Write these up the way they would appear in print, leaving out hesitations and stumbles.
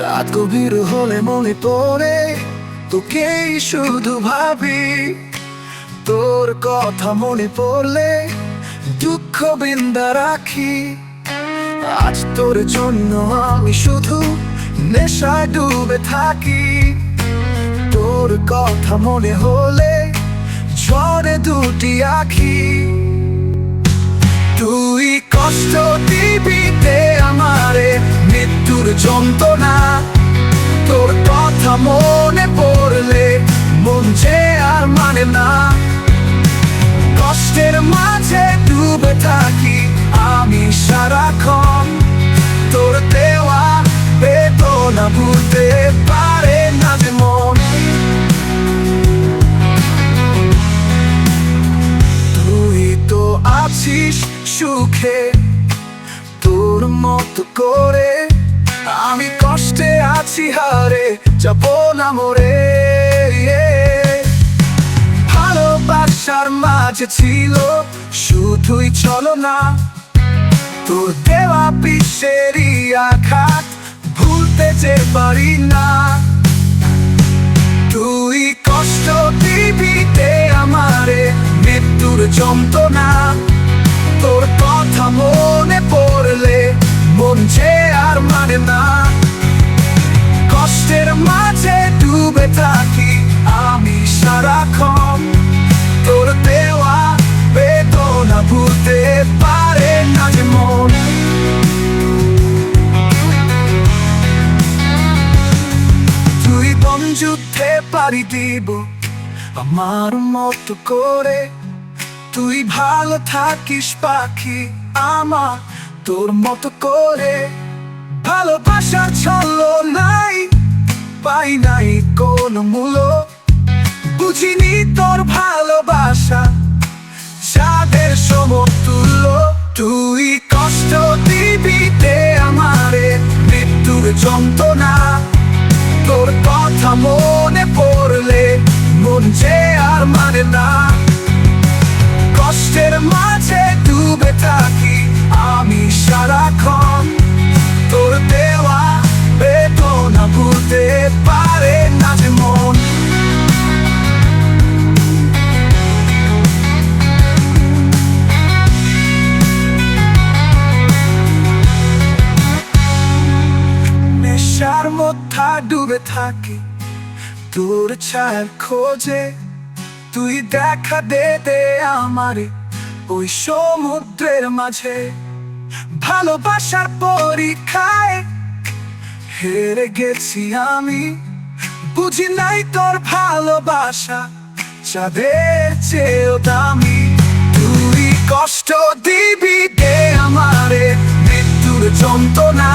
রাত গভীর হলে মনে পড়ে তোকেই শুধু ভাবি। তোর কথা মনে পড়লে দুঃখ বিন্দা রাখি। আজ তোর জন্য আমি শুধু নেশায় ডুবে থাকি। তোর কথা মনে হলে ঝরে দুটি আখি। তুই কষ্ট দিবি তে আমারে মৃত্যুর যন্ত্রণা। তোর কথা মনে পড়লে মন যে আর মানে না। কষ্টের মাঝে ডুবে থাকি আমি সারাক্ষণ। তোর দেওয়া বেদনা ভুলতে পারে না যে মন। তুই তো আছিস সুখে তোর মতো করে, আমি কষ্টে আছি হারে যাবো না মরে। ভালোবাসার মাঝে ছিল শুধুই ছলনা। তোর দেওয়া বিশ্বেরই আঘাত ভুলতে যে পারি না। তুই কষ্ট দিবি তে আমারে মৃত্যুর যন্ত্রণা। তোর কথা মনে পড়লে মন যে আর মানে না। কষ্টের মাঝে ডুবে থাকি আমি সারাক্ষণ। তোর দেওয়া বেদনা ভুলতে পারে না যে মন। তুই বনযুদ্ধে পাড়ি দিব আমার মতো করে। তুই ভালো থাকিস পাখি আমার তোর মতো করে। ভালোবাসার ছলনায় পাই নাই কোনো মূল্য। বুঝিনি তোর ভালোবাসা যাদের সমতুল্য। তুই কষ্ট দিবি তে আমারে মৃত্যুর যন্ত্রণা। তোর কথা মনে পড়লে মন যে আর মানে না। কষ্টের মাঝে ডুবে থাকি আমি সারাক্ষণ। তোর দেওয়া বেদনা ভুলতে পারে না যে মন। নেশার মধ্যে ডুবে থাকি তোর ছায়ার খোঁজে। তুই দেখা দে দে আমারে ওই সমুদ্রের মাঝে। ভালোবাসার পরীক্ষায় হেরে গেছি আমি। বুঝি নাই তোর ভালোবাসা চাঁদের চেয়েও দামি। তুই কষ্ট দিবি দে আমারে মৃত্যুর যন্ত্রণা।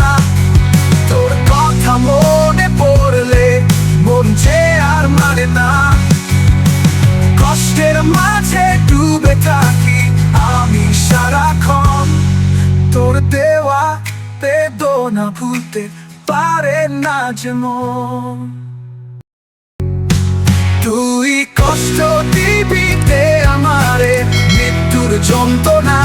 তোর কথা মনে পড়লে মন যে আর মানে না। কষ্টের মাঝে ডুবে থাকি আমি সারাক্ষণ। তোর দেওয়া বেদনা ভুলতে পারে না যে মন। তুই কষ্ট দিবি তে আমারে মৃত্যুর যন্ত্রণা।